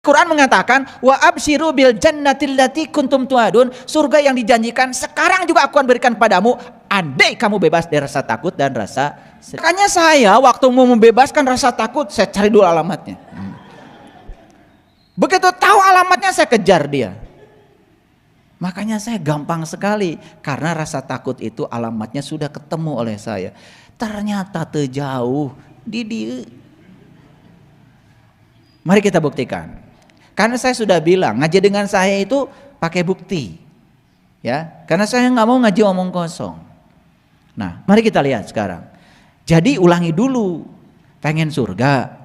Quran mengatakan wa absyiru bil jannatil lati kuntum tuadun, surga yang dijanjikan sekarang juga aku akan berikan padamu andai kamu bebas dari rasa takut dan rasa sedih. Makanya saya waktu mau membebaskan rasa takut saya cari dulu alamatnya. Begitu tahu alamatnya saya kejar dia. Makanya saya gampang sekali karena rasa takut itu alamatnya sudah ketemu oleh saya. Ternyata terjauh di dia. Mari kita buktikan. Karena saya sudah bilang ngaji dengan saya itu pakai bukti, ya. Karena saya nggak mau ngaji omong kosong. Nah, mari kita lihat sekarang. Jadi ulangi dulu. Pengen surga?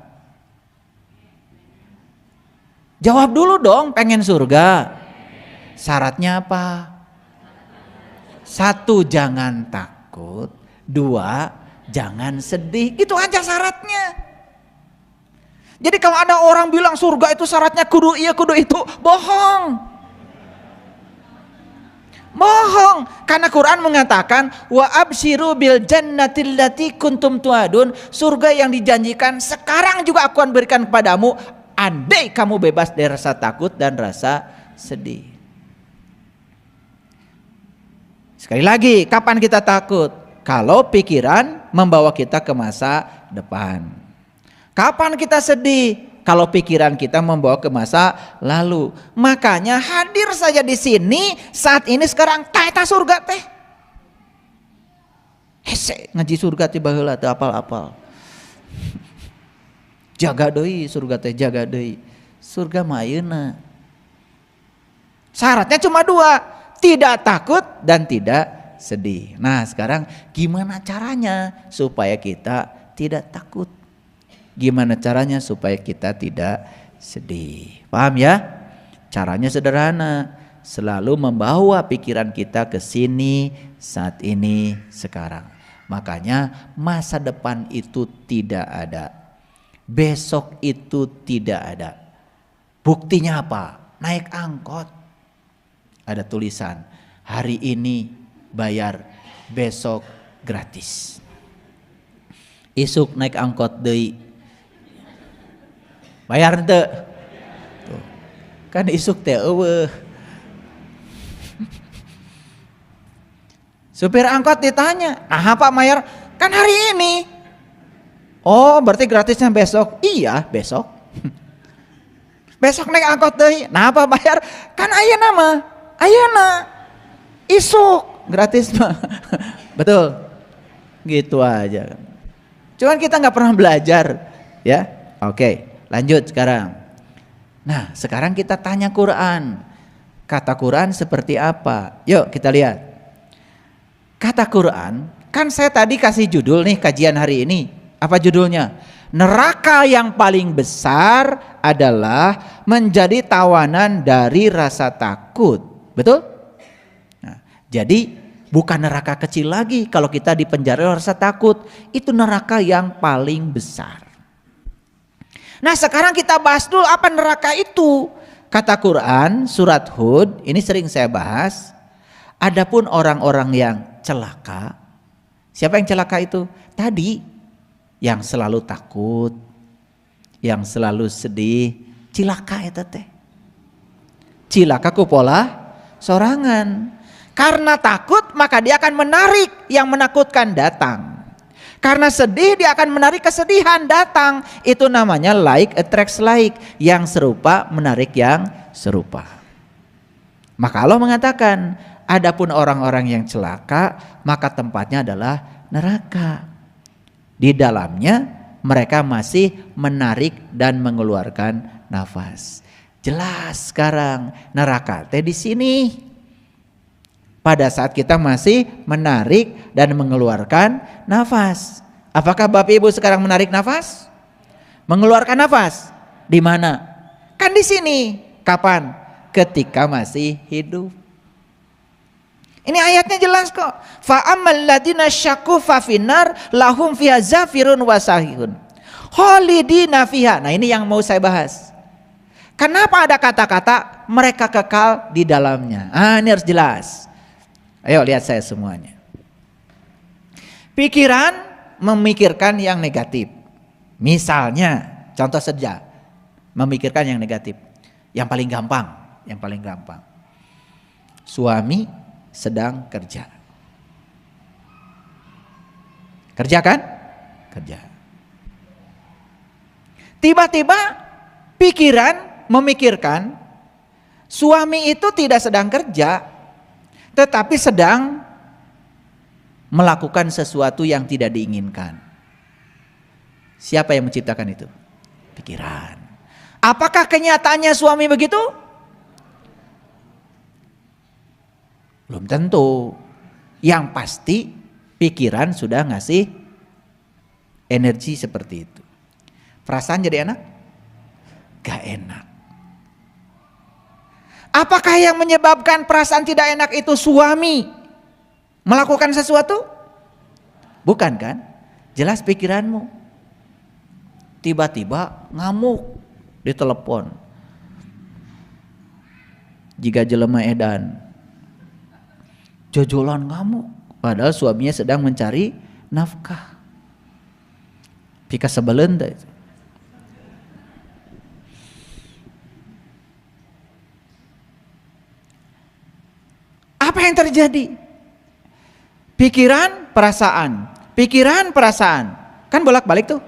Jawab dulu dong. Pengen surga? Syaratnya apa? 1, jangan takut. 2, jangan sedih. Itu aja syaratnya. Jadi kalau ada orang bilang surga itu syaratnya kudu iya kudu itu, bohong. Bohong. Karena Quran mengatakan wa absyiru bil jannatil lati kuntum tuadun, surga yang dijanjikan sekarang juga aku akan berikan kepadamu andai kamu bebas dari rasa takut dan rasa sedih. Sekali lagi, kapan kita takut? Kalau pikiran membawa kita ke masa depan. Kapan kita sedih? Kalau pikiran kita membawa ke masa lalu. Makanya hadir saja di sini saat ini sekarang ta surga teh. Hese ngaji surga tiba heula teu apal-apal. Jaga deui surga teh, jaga deui. Surga mah ayeuna. Syaratnya cuma 2, tidak takut dan tidak sedih. Nah, sekarang gimana caranya supaya kita tidak takut? Gimana caranya supaya kita tidak sedih? Paham ya? Caranya sederhana. Selalu membawa pikiran kita ke sini, saat ini, sekarang. Makanya masa depan itu tidak ada. Besok itu tidak ada. Buktinya apa? Naik angkot. Ada tulisan, hari ini bayar, besok gratis. Isuk naik angkot deui. Bayar ente. Tuh. Kan isuk teh eueuh. Supir angkot ditanya, "Nah, Pak bayar?" "Kan hari ini." "Oh, berarti gratisnya besok." "Iya, besok." "Besok naik angkot deui." "Nah, Pak bayar?" "Kan ayeuna mah. Ayeuna. Isuk gratis mah." Betul. Gitu aja. Cuman kita nggak pernah belajar, ya. Oke. Lanjut sekarang. Nah, sekarang kita tanya Quran. Kata Quran seperti apa? Yuk kita lihat. Kata Quran, kan saya tadi kasih judul nih kajian hari ini. Apa judulnya? Neraka yang paling besar adalah menjadi tawanan dari rasa takut. Betul? Nah, jadi bukan neraka kecil lagi kalau kita dipenjara oleh rasa takut. Itu neraka yang paling besar. Nah, sekarang kita bahas dulu apa neraka itu. Kata Quran surat Hud, ini sering saya bahas. Adapun orang-orang yang celaka. Siapa yang celaka itu? Tadi yang selalu takut, yang selalu sedih, cilaka eta teh. Cilaka ku pola sorangan. Karena takut maka dia akan menarik yang menakutkan datang. Karena sedih dia akan menarik kesedihan datang. Itu namanya like attracts like. Yang serupa menarik yang serupa. Maka Allah mengatakan, adapun orang-orang yang celaka maka tempatnya adalah neraka. Di dalamnya mereka masih menarik dan mengeluarkan nafas. Jelas sekarang neraka teh di sini. Pada saat kita masih menarik dan mengeluarkan nafas. Apakah Bapak Ibu sekarang menarik nafas? Mengeluarkan nafas? Di mana? Kan di sini. Kapan? Ketika masih hidup. Ini ayatnya jelas kok. Fa ammal ladina syaqu fa finnar lahum fiha zafirun wa sahihun. Khalidina fiha. Nah, ini yang mau saya bahas. Kenapa ada kata-kata mereka kekal di dalamnya? Ah, ini harus jelas. Ayo lihat saya semuanya. Pikiran memikirkan yang negatif. Misalnya, contoh saja, memikirkan yang negatif. Yang paling gampang, yang paling gampang. Suami sedang kerja. Kerja kan? Kerja. Tiba-tiba pikiran memikirkan suami itu tidak sedang kerja, tetapi sedang melakukan sesuatu yang tidak diinginkan. Siapa yang menciptakan itu? Pikiran. Apakah kenyataannya suami begitu? Belum tentu. Yang pasti pikiran sudah ngasih energi seperti itu. Perasaan jadi enak? Gak enak. Apakah yang menyebabkan perasaan tidak enak itu suami melakukan sesuatu? Bukan kan? Jelas pikiranmu. Tiba-tiba ngamuk di telepon. Jika jelema edan, jojolan ngamuk. Padahal suaminya sedang mencari nafkah. Pika sebelen itu. Apa yang terjadi? Pikiran, perasaan. Pikiran, perasaan. Kan bolak-balik tuh.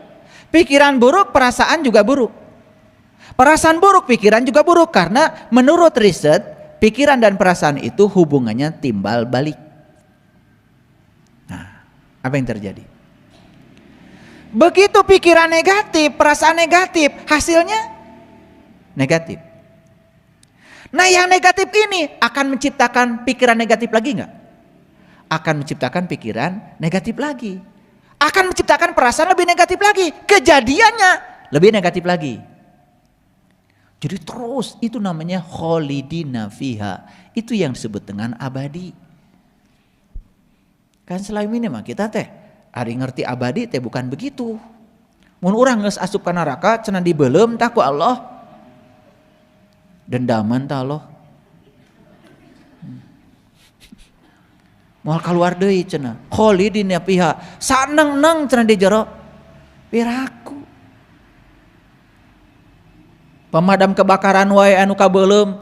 Pikiran buruk, perasaan juga buruk. Perasaan buruk, pikiran juga buruk. Karena menurut riset, pikiran dan perasaan itu hubungannya timbal balik. Nah, apa yang terjadi? Begitu pikiran negatif, perasaan negatif, hasilnya negatif. Nah, yang negatif ini akan menciptakan pikiran negatif lagi enggak? Akan menciptakan pikiran negatif lagi. Akan menciptakan perasaan lebih negatif lagi. Kejadiannya lebih negatif lagi. Jadi terus itu namanya kholidina fiha. Itu yang disebut dengan abadi. Kan selama ini mah kita teh ari ngerti abadi teh bukan begitu. Mun urang geus asup ka neraka cenah dibeuleum tah ku Allah. Dendaman tah Allah. Moal kaluar deui cenah. Kholidina fiha. Saneng-neng cenah di jero piraku. Pemadam kebakaran wae anu kabeuleum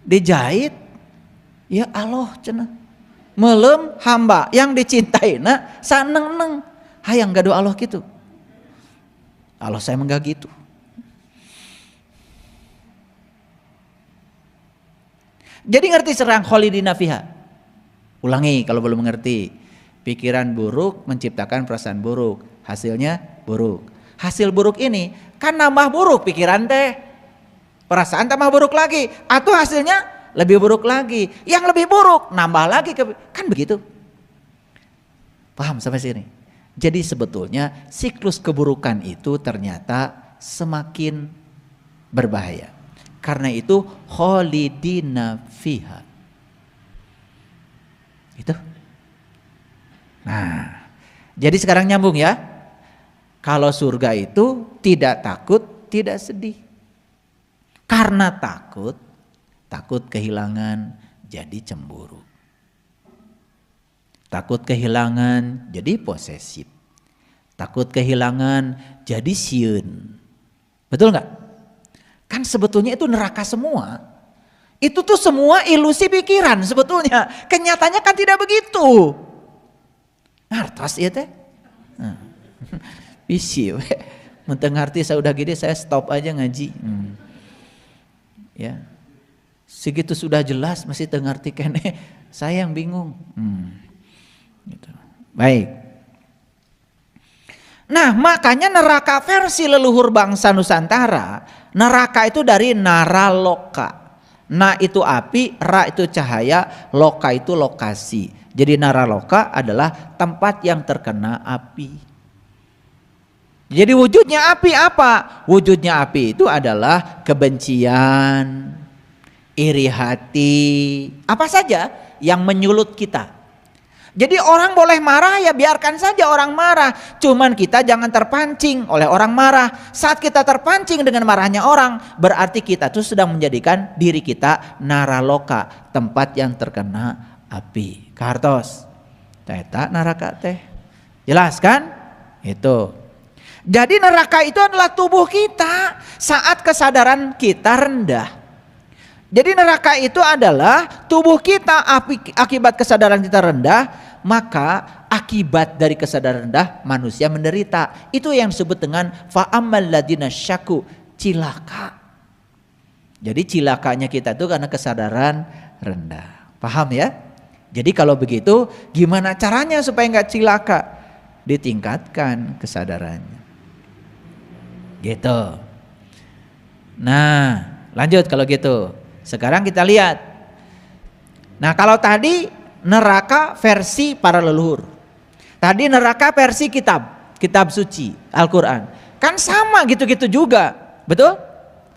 dijahit. Ya Allah cenah. Melem hamba yang dicintaina saneng-neng. Hayang gaduh Allah gitu. Allah saya enggak gitu. Jadi ngerti serang kholidina fiha. Ulangi kalau belum mengerti. Pikiran buruk menciptakan perasaan buruk. Hasilnya buruk. Hasil buruk ini kan nambah buruk pikiran teh. Perasaan tambah buruk lagi. Atau hasilnya lebih buruk lagi. Yang lebih buruk nambah lagi. Kan begitu. Paham sampai sini? Jadi sebetulnya siklus keburukan itu ternyata semakin berbahaya. Karena itu kholidina fiha. Itu. Nah, jadi sekarang nyambung ya. Kalau surga itu tidak takut, tidak sedih. Karena takut kehilangan jadi cemburu. Takut kehilangan jadi posesif. Takut kehilangan jadi sieun. Betul nggak? Kan sebetulnya itu neraka semua. Itu tuh semua ilusi pikiran sebetulnya. Kenyataannya kan tidak begitu. Ngartos ya teh. Bisi we. Menteng ngarti saya udah gede saya stop aja ngaji. Ya. Segitu sudah jelas masih teu ngarti kene. Saya yang bingung. Gitu. Baik. Nah, makanya neraka versi leluhur bangsa Nusantara, neraka itu dari naraloka. Na itu api, ra itu cahaya, loka itu lokasi. Jadi naraloka adalah tempat yang terkena api. Jadi wujudnya api apa? Wujudnya api itu adalah kebencian, iri hati, apa saja yang menyulut kita. Jadi orang boleh marah ya biarkan saja orang marah. Cuman kita jangan terpancing oleh orang marah. Saat kita terpancing dengan marahnya orang, berarti kita tuh sedang menjadikan diri kita naraloka, tempat yang terkena api. Kartos. Eta naraka teh. Jelas kan? Itu. Jadi neraka itu adalah tubuh kita saat kesadaran kita rendah. Jadi neraka itu adalah tubuh kita akibat kesadaran kita rendah, maka akibat dari kesadaran rendah manusia menderita. Itu yang disebut dengan fa'ammal ladina syaku, cilaka. Jadi cilakanya kita itu karena kesadaran rendah. Paham ya? Jadi kalau begitu gimana caranya supaya nggak cilaka? Ditingkatkan kesadarannya. Gitu. Nah, lanjut kalau gitu. Sekarang kita lihat. Nah, kalau tadi neraka versi para leluhur. Tadi neraka versi kitab suci, Al-Qur'an. Kan sama gitu-gitu juga. Betul?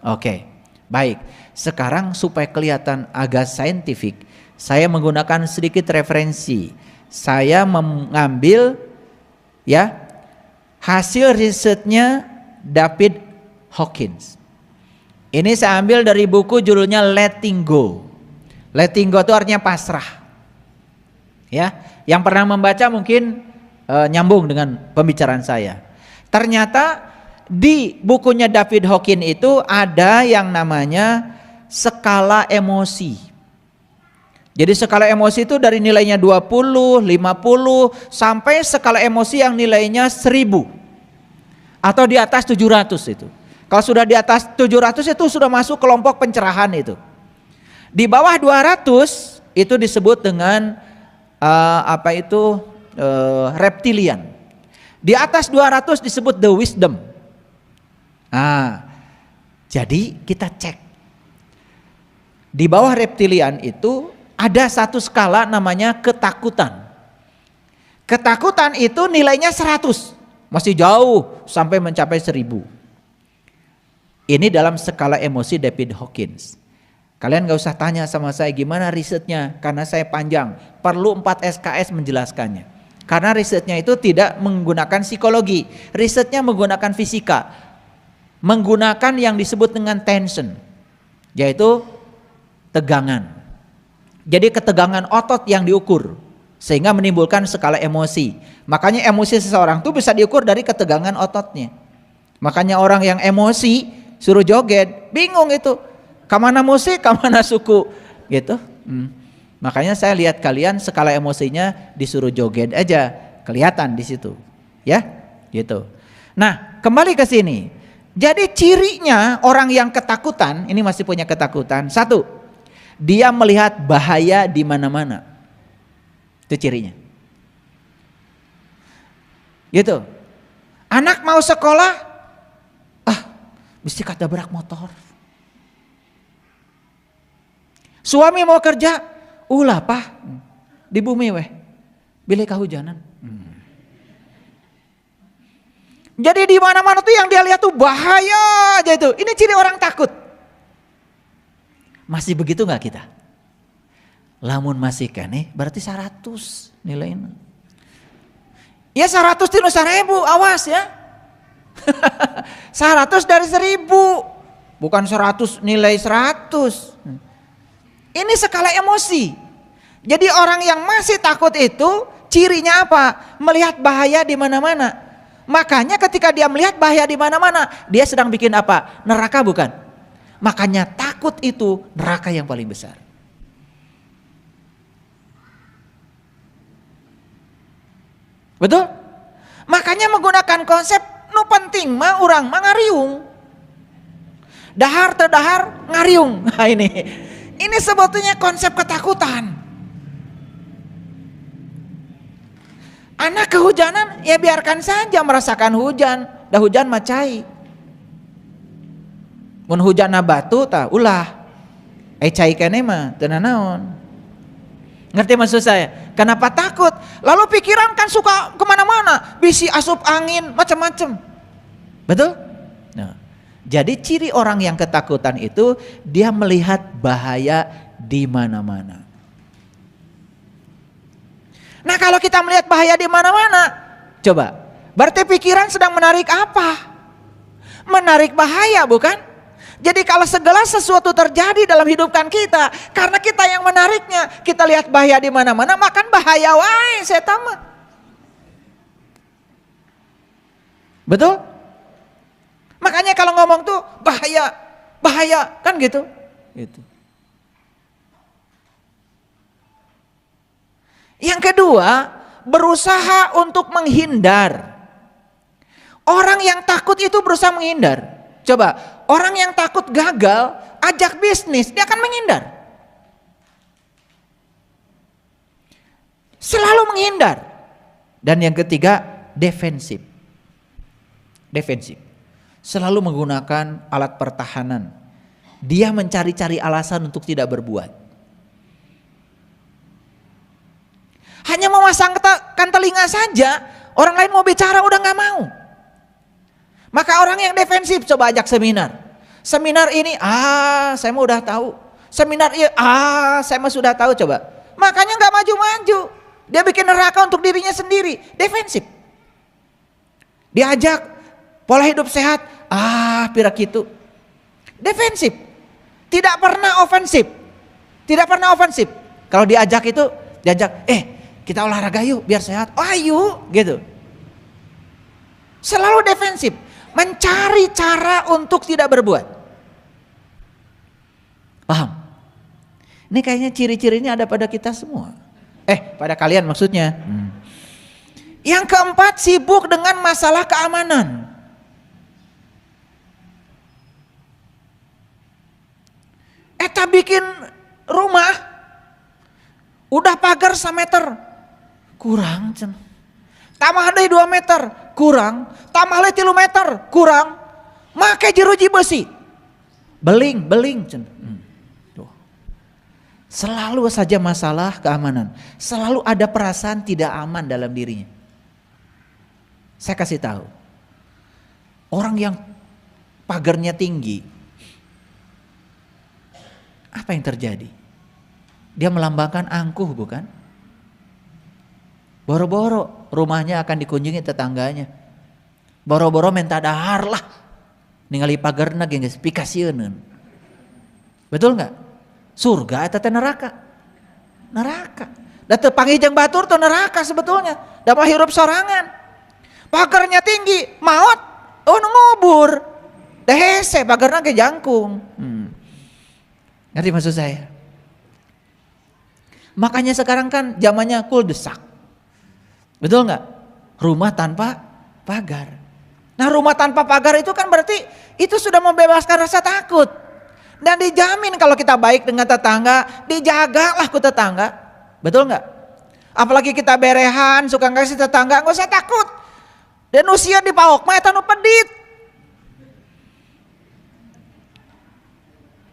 Oke. Baik. Sekarang supaya kelihatan agak saintifik, saya menggunakan sedikit referensi. Saya mengambil ya hasil risetnya David Hawkins. Ini saya ambil dari buku judulnya Letting Go. Letting Go itu artinya pasrah. Ya, yang pernah membaca mungkin nyambung dengan pembicaraan saya. Ternyata di bukunya David Hawkins itu ada yang namanya skala emosi. Jadi skala emosi itu dari nilainya 20, 50 sampai skala emosi yang nilainya 1000 atau di atas 700 itu. Kalau sudah di atas 700 itu sudah masuk kelompok pencerahan itu. Di bawah 200 itu disebut dengan reptilian. Di atas 200 disebut the wisdom. Jadi kita cek. Di bawah reptilian itu ada satu skala namanya ketakutan. Ketakutan itu nilainya 100. Masih jauh sampai mencapai 1000. Ini dalam skala emosi David Hawkins. Kalian gak usah tanya sama saya gimana risetnya, karena saya panjang. Perlu 4 SKS menjelaskannya. Karena risetnya itu tidak menggunakan psikologi. Risetnya menggunakan fisika. Menggunakan yang disebut dengan tension. Yaitu tegangan. Jadi ketegangan otot yang diukur. Sehingga menimbulkan skala emosi. Makanya emosi seseorang itu bisa diukur dari ketegangan ototnya. Makanya orang yang emosi suruh joget, bingung itu. Kamana musik, kamana suku, gitu. Makanya saya lihat kalian skala emosinya disuruh joget aja, kelihatan di situ, ya, gitu. Nah, kembali ke sini. Jadi cirinya orang yang ketakutan, ini masih punya ketakutan. 1, dia melihat bahaya di mana-mana. Itu cirinya. Gitu. Anak mau sekolah, mesti ketabrak motor. Suami mau kerja, ulah pah di bumi weh, bilih kehujanan. Jadi di mana-mana tuh yang dia lihat tuh bahaya aja itu. Ini ciri orang takut. Masih begitu nggak kita? Lamun masih kene, berarti 100 nilainya. Ya 100 tinu 1000, awas ya. 100 dari 1000, bukan 100 nilai 100. Ini skala emosi. Jadi orang yang masih takut itu cirinya apa? Melihat bahaya di mana-mana. Makanya ketika dia melihat bahaya di mana-mana, dia sedang bikin apa? Neraka bukan? Makanya takut itu neraka yang paling besar. Betul? Makanya menggunakan konsep nu penting mah urang mah ngariung. Dahar teu dahar ngariung. Nah ini sebetulnya konsep ketakutan. Anak kehujanan ya biarkan saja merasakan hujan. Dah hujan mah cai. Mun hujanna batu tah ulah. Cai keneh mah teu nanaon. Ngerti maksud saya? Kenapa takut? Lalu pikiran kan suka kemana-mana, bisi asup angin, macam-macam. Betul? Nah, jadi ciri orang yang ketakutan itu dia melihat bahaya di mana-mana. Nah, kalau kita melihat bahaya di mana-mana, coba, berarti pikiran sedang menarik apa? Menarik bahaya, bukan? Jadi kalau segala sesuatu terjadi dalam hidupan kita, karena kita yang menariknya, kita lihat bahaya di mana-mana, makan bahaya wae setan mah. Betul? Makanya kalau ngomong tuh bahaya, bahaya, kan gitu. Gitu. Yang kedua, berusaha untuk menghindar. Orang yang takut itu berusaha menghindar. Coba, orang yang takut gagal, ajak bisnis, dia akan menghindar. Selalu menghindar. Dan yang ketiga, defensif. Defensif. Selalu menggunakan alat pertahanan. Dia mencari-cari alasan untuk tidak berbuat. Hanya memasangkan telinga saja, orang lain mau bicara udah gak mau. Maka orang yang defensif coba ajak seminar. Seminar ini, saya mah udah tahu. Seminar ini, saya mah sudah tahu coba. Makanya gak maju-maju. Dia bikin neraka untuk dirinya sendiri. Defensif. Diajak pola hidup sehat, pirak itu. Defensif. Tidak pernah ofensif. Tidak pernah ofensif. Kalau diajak itu, kita olahraga yuk biar sehat. Ayo, gitu. Selalu defensif. Mencari cara untuk tidak berbuat. Paham? Ini kayaknya ciri-cirinya ada pada kita semua. Pada kalian maksudnya. Yang keempat, sibuk dengan masalah keamanan. Eta bikin rumah, udah pagar 1 meter, kurang. Tambah deh 2 meter, kurang. Tambah lagi 3 meter, kurang. Make jeruji besi. Beling. Selalu saja masalah keamanan. Selalu ada perasaan tidak aman dalam dirinya. Saya kasih tahu. Orang yang pagarnya tinggi, apa yang terjadi? Dia melambangkan angkuh, bukan? Boro-boro rumahnya akan dikunjungi tetangganya. Boro-boro minta dahar lah. Ningali pagarna ge geus pikasieun. Betul enggak? Surga eta teh neraka. Neraka. Da teu panggih jeung batur teh neraka sebetulnya. Da mah hirup sorangan. Pagarnya tinggi, maot nu ngubur. Da hese pagarna ge jangkung. Ngerti maksud saya? Makanya sekarang kan zamannya kuldesak. Betul nggak? Rumah tanpa pagar. Nah, rumah tanpa pagar itu kan berarti itu sudah membebaskan rasa takut. Dan dijamin kalau kita baik dengan tetangga, dijagalah ku tetangga. Betul nggak? Apalagi kita berehan, suka ngasih tetangga, nggak usah takut. Dan usia di paok mah eta nu pedit.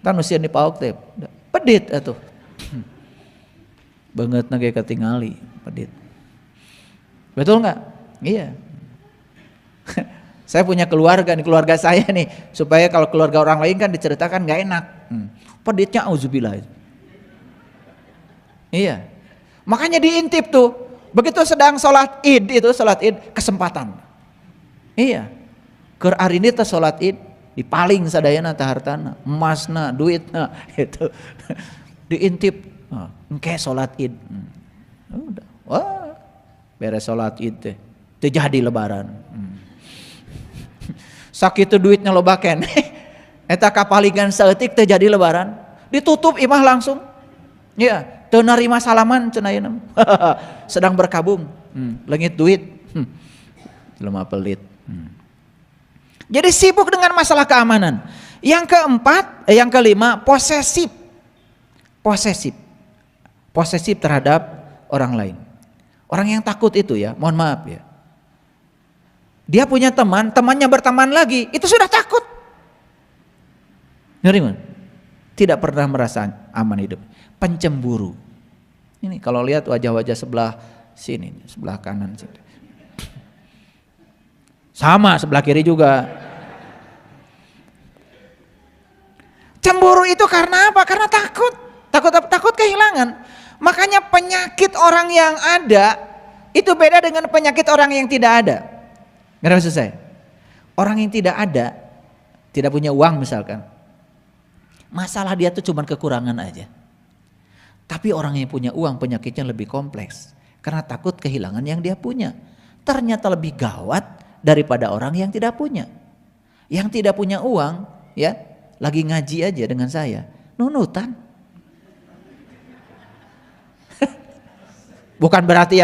Kan usia di paok teh pedit atuh. Banget nage ketingali pedit. Betul nggak? Iya. Saya punya keluarga nih, keluarga saya nih, supaya kalau keluarga orang lain kan diceritakan nggak enak. Peditnya auzubillah. Iya. Makanya diintip tuh, begitu sedang sholat id itu sholat id kesempatan. Iya. Keur arini teh sholat id dipaling sadayana teh hartana, emasna, duitna itu diintip. Engke sholat id. Udah. Wah. Beres sholat id teh jadi lebaran. Sakitu duitnya lobaken. Eta kapalingan saeutik teh jadi lebaran. Ditutup imah langsung. Ya, teu narima salaman cenah ieu. Sedang berkabung. Leungit duit. Jelema pelit. Jadi sibuk dengan masalah keamanan. Yang kelima, posesif. Posesif terhadap orang lain. Orang yang takut itu ya, mohon maaf ya. Dia punya teman, temannya berteman lagi, itu sudah takut. Ngeri, tidak pernah merasa aman hidup. Pencemburu. Ini kalau lihat wajah-wajah sebelah sini, sebelah kanan sini. Sama sebelah kiri juga. Cemburu itu karena apa? Karena takut. Takut kehilangan. Makanya penyakit orang yang ada itu beda dengan penyakit orang yang tidak ada. Ngerti maksud saya? Orang yang tidak ada, tidak punya uang misalkan, masalah dia tuh cuma kekurangan aja. Tapi orang yang punya uang penyakitnya lebih kompleks. Karena takut kehilangan yang dia punya. Ternyata lebih gawat daripada orang yang tidak punya. Yang tidak punya uang, ya, lagi ngaji aja dengan saya, nunutan. Bukan berarti ya